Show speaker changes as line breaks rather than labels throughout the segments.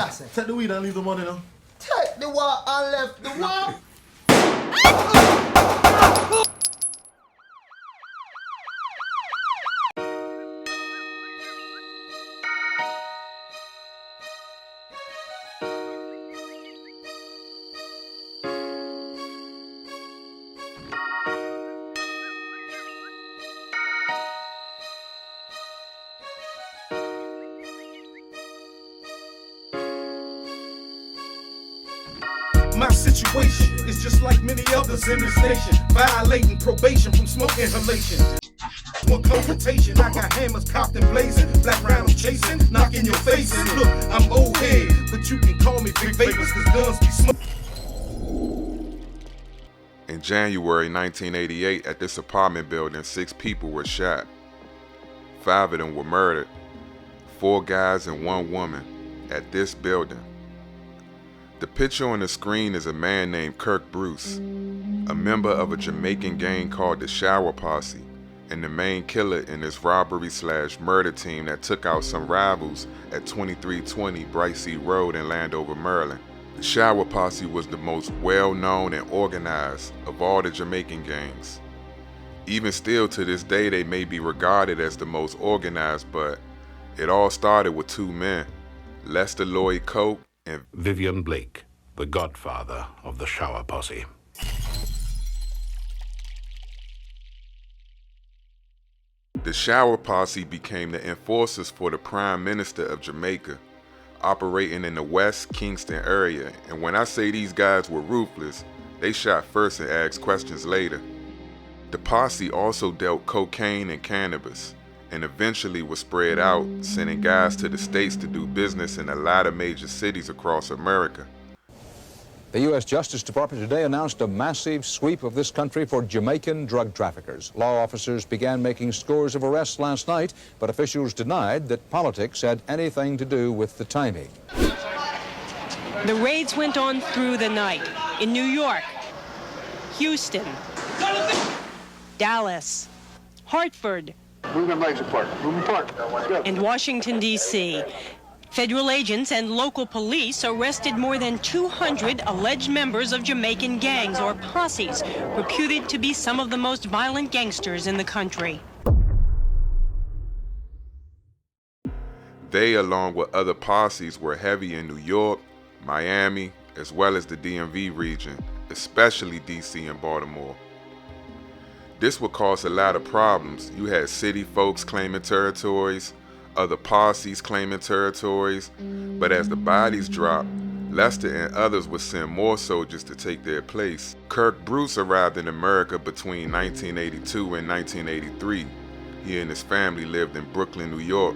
you say?
Take the weed and leave the money now.
Take the war and left the war.
My situation is just like many others in this nation, violating probation from smoke inhalation. One confrontation, I got hammers cocked and blazing, black round I'm chasing, knocking your face in. Look, I'm old head, but you can call me Big Vapors, cause guns be smoking.
In January 1988, at this apartment building, 6 people were shot. 5 of them were murdered, 4 guys and 1 woman, at this building. The picture on the screen is a man named Kirk Bruce, a member of a Jamaican gang called the Shower Posse, and the main killer in this robbery/murder team that took out some rivals at 2320 Bright Sea Road in Landover, Maryland. The Shower Posse was the most well-known and organized of all the Jamaican gangs. Even still to this day, they may be regarded as the most organized, but it all started with 2 men, Lester Lloyd Cope and
Vivian Blake, the godfather of the Shower Posse.
The Shower Posse became the enforcers for the Prime Minister of Jamaica, operating in the West Kingston area. And when I say these guys were ruthless, they shot first and asked questions later. The posse also dealt cocaine and cannabis, and eventually was spread out, sending guys to the States to do business in a lot of major cities across America.
The U.S. Justice Department today announced a massive sweep of this country for Jamaican drug traffickers. Law officers began making scores of arrests last night, but officials denied that politics had anything to do with the timing.
The raids went on through the night in New York, Houston, Dallas, Hartford, and Washington, D.C. Federal agents and local police arrested more than 200 alleged members of Jamaican gangs or posses, reputed to be some of the most violent gangsters in the country.
They, along with other posses, were heavy in New York, Miami, as well as the DMV region, especially D.C. and Baltimore. This would cause a lot of problems. You had city folks claiming territories, other posses claiming territories, but as the bodies dropped, Lester and others would send more soldiers to take their place. Kirk Bruce arrived in America between 1982 and 1983. He and his family lived in Brooklyn, New York.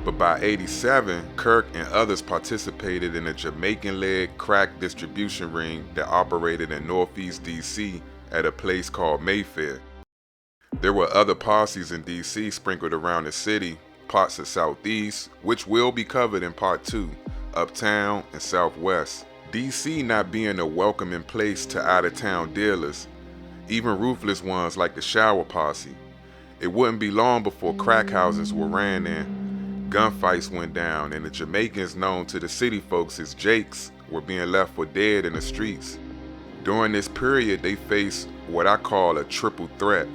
But by '87, Kirk and others participated in a Jamaican-led crack distribution ring that operated in Northeast D.C. at a place called Mayfair. There were other posses in D.C. sprinkled around the city, parts of Southeast, which will be covered in Part 2, Uptown, and Southwest. D.C. not being a welcoming place to out-of-town dealers, even ruthless ones like the Shower Posse. It wouldn't be long before crack houses were ran in, gunfights went down, and the Jamaicans known to the city folks as Jakes were being left for dead in the streets. During this period, they faced what I call a triple threat: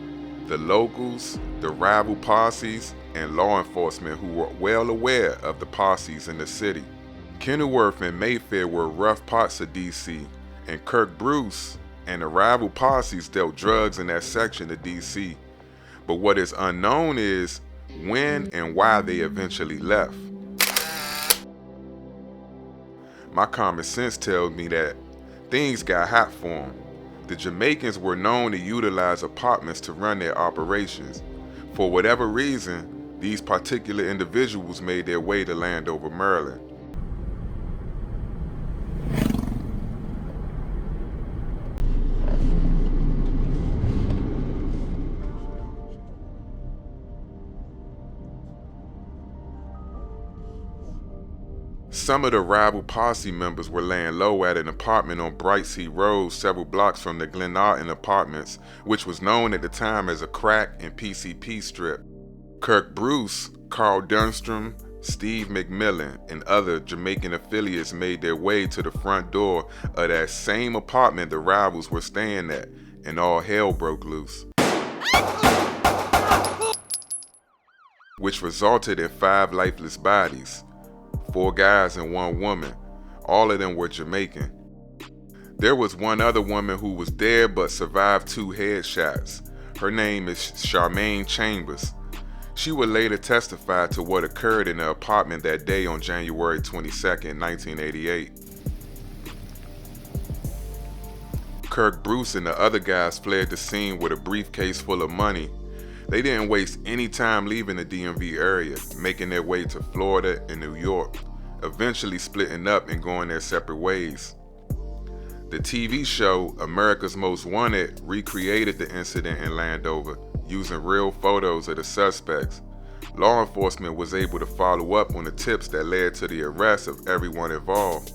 the locals, the rival posses, and law enforcement who were well aware of the posses in the city. Kenilworth and Mayfair were rough parts of D.C., and Kirk Bruce and the rival posses dealt drugs in that section of D.C. But what is unknown is when and why they eventually left. My common sense tells me that things got hot for them. The Jamaicans were known to utilize apartments to run their operations. For whatever reason, these particular individuals made their way to Landover, Maryland. Some of the rival posse members were laying low at an apartment on Bright Sea Road, several blocks from the Glenarden Apartments, which was known at the time as a crack and PCP strip. Kirk Bruce, Carl Dunstrom, Steve McMillan, and other Jamaican affiliates made their way to the front door of that same apartment the rivals were staying at, and all hell broke loose, which resulted in 5 lifeless bodies, 4 guys and 1 woman. All of them were Jamaican. There was one other woman who was dead but survived 2 headshots. Her name is Charmaine Chambers. She would later testify to what occurred in the apartment that day on January 22nd, 1988. Kirk Bruce and the other guys fled the scene with a briefcase full of money. They didn't waste any time leaving the DMV area, making their way to Florida and New York, eventually splitting up and going their separate ways. The TV show America's Most Wanted recreated the incident in Landover using real photos of the suspects. Law enforcement was able to follow up on the tips that led to the arrest of everyone involved.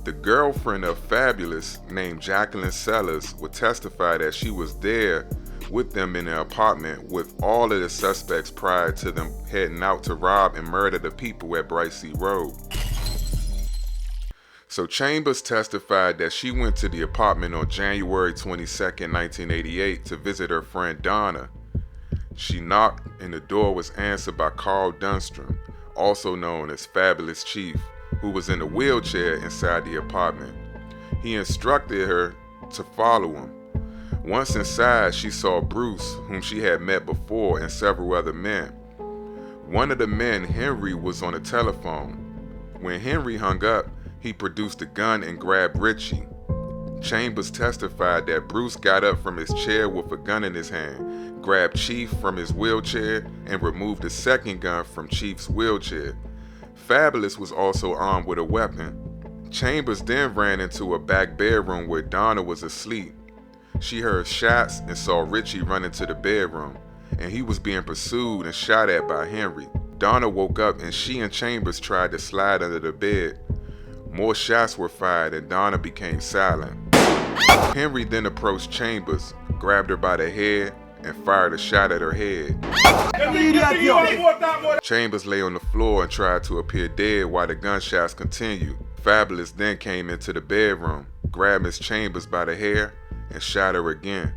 The girlfriend of Fabulous, named Jacqueline Sellers, would testify that she was there with them in the apartment with all of the suspects prior to them heading out to rob and murder the people at Bright Sea Road. So Chambers testified that she went to the apartment on January 22nd, 1988 to visit her friend Donna. She knocked and the door was answered by Carl Dunstrom, also known as Fabulous Chief, who was in a wheelchair inside the apartment. He instructed her to follow him. Once inside, she saw Bruce, whom she had met before, and several other men. One of the men, Henry, was on the telephone. When Henry hung up, he produced a gun and grabbed Richie. Chambers testified that Bruce got up from his chair with a gun in his hand, grabbed Chief from his wheelchair, and removed a second gun from Chief's wheelchair. Fabulous was also armed with a weapon. Chambers then ran into a back bedroom where Donna was asleep. She heard shots and saw Richie run into the bedroom, and he was being pursued and shot at by Henry. Donna woke up and she and Chambers tried to slide under the bed. More shots were fired and Donna became silent. Henry then approached Chambers, grabbed her by the hair, and fired a shot at her head. Chambers lay on the floor and tried to appear dead while the gunshots continued. Fabulous then came into the bedroom, grabbed Miss Chambers by the hair, and shot her again.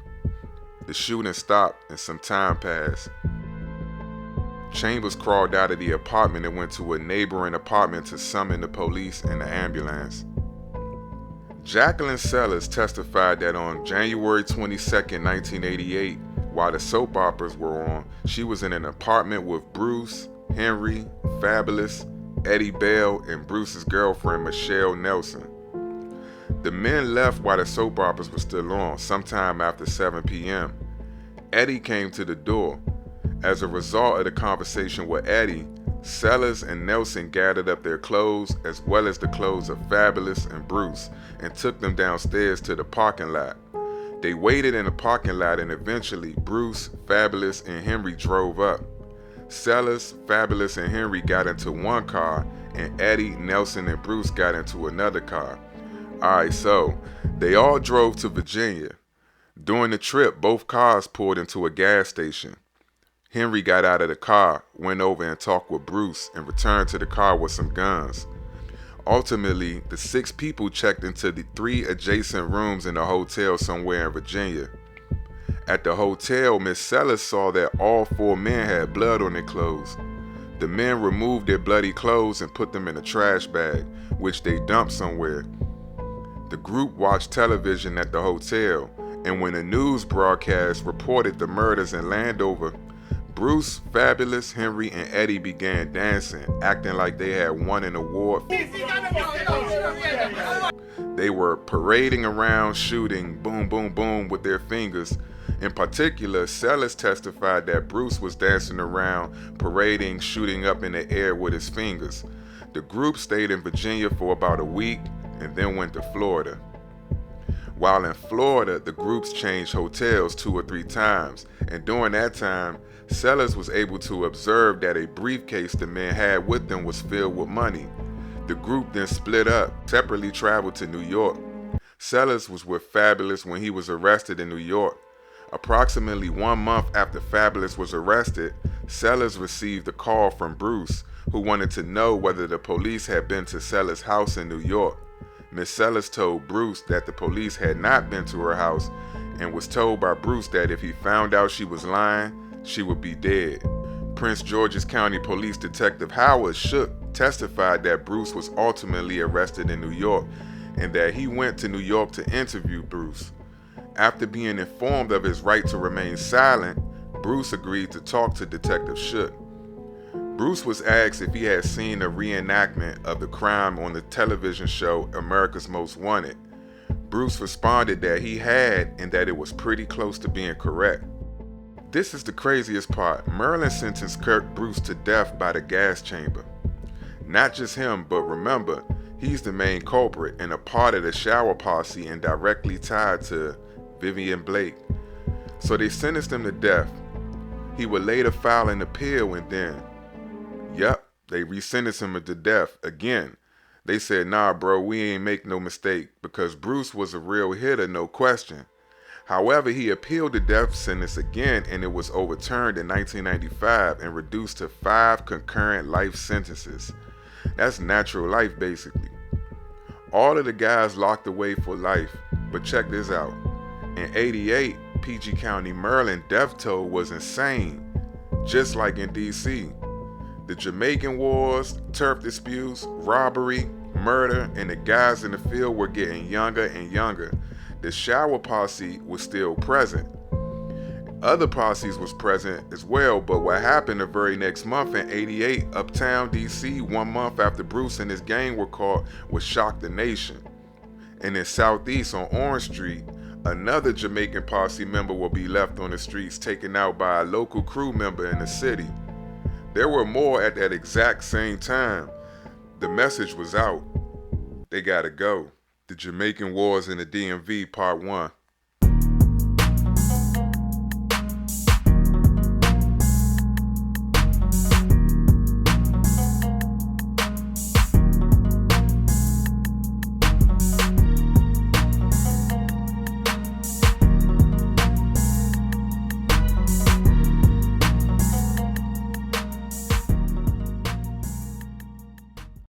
The shooting stopped and some time passed. Chambers crawled out of the apartment and went to a neighboring apartment to summon the police and the ambulance. Jacqueline Sellers testified that on January 22nd, 1988, while the soap operas were on, she was in an apartment with Bruce, Henry, Fabulous, Eddie Bell, and Bruce's girlfriend, Michelle Nelson. The men left while the soap operas were still on, sometime after 7 p.m. Eddie came to the door. As a result of the conversation with Eddie, Sellers and Nelson gathered up their clothes as well as the clothes of Fabulous and Bruce and took them downstairs to the parking lot. They waited in the parking lot and eventually Bruce, Fabulous, and Henry drove up. Sellers, Fabulous, and Henry got into one car and Eddie, Nelson, and Bruce got into another car. Alright, so they all drove to Virginia. During the trip, both cars pulled into a gas station. Henry got out of the car, went over and talked with Bruce, and returned to the car with some guns. Ultimately, the 6 people checked into the 3 adjacent rooms in a hotel somewhere in Virginia. At the hotel, Miss Sellers saw that all 4 men had blood on their clothes. The men removed their bloody clothes and put them in a trash bag, which they dumped somewhere. The group watched television at the hotel, and when a news broadcast reported the murders in Landover, Bruce, Fabulous, Henry, and Eddie began dancing, acting like they had won an award. They were parading around, shooting boom, boom, boom with their fingers. In particular, Sellers testified that Bruce was dancing around, parading, shooting up in the air with his fingers. The group stayed in Virginia for about a week and then went to Florida. While in Florida, the groups changed hotels 2 or 3 times, and during that time, Sellers was able to observe that a briefcase the men had with them was filled with money. The group then split up, separately traveled to New York. Sellers was with Fabulous when he was arrested in New York. Approximately 1 month after Fabulous was arrested, Sellers received a call from Bruce, who wanted to know whether the police had been to Sellers' house in New York. Miss Sellers told Bruce that the police had not been to her house and was told by Bruce that if he found out she was lying, she would be dead. Prince George's County Police Detective Howard Shook testified that Bruce was ultimately arrested in New York and that he went to New York to interview Bruce. After being informed of his right to remain silent, Bruce agreed to talk to Detective Shook. Bruce was asked if he had seen a reenactment of the crime on the television show America's Most Wanted. Bruce responded that he had and that it was pretty close to being correct. This is the craziest part. Merlin sentenced Kirk Bruce to death by the gas chamber. Not just him, but remember, he's the main culprit and a part of the Shower Posse and directly tied to Vivian Blake. So they sentenced him to death. He would later file an appeal and then, they resentenced him to death again. They said, nah bro, we ain't make no mistake, because Bruce was a real hitter, no question. However, he appealed the death sentence again and it was overturned in 1995 and reduced to 5 concurrent life sentences. That's natural life basically. All of the guys locked away for life, but check this out. In '88, PG County, Maryland death toll was insane, just like in DC. The Jamaican wars, turf disputes, robbery, murder, and the guys in the field were getting younger and younger. The Shower Posse was still present. Other posses was present as well, but what happened the very next month in '88, uptown DC, 1 month after Bruce and his gang were caught, would shock the nation. And in Southeast on Orange Street, another Jamaican posse member will be left on the streets, taken out by a local crew member in the city. There were more at that exact same time. The message was out. They gotta go. The Jamaican Wars in the DMV, Part 1.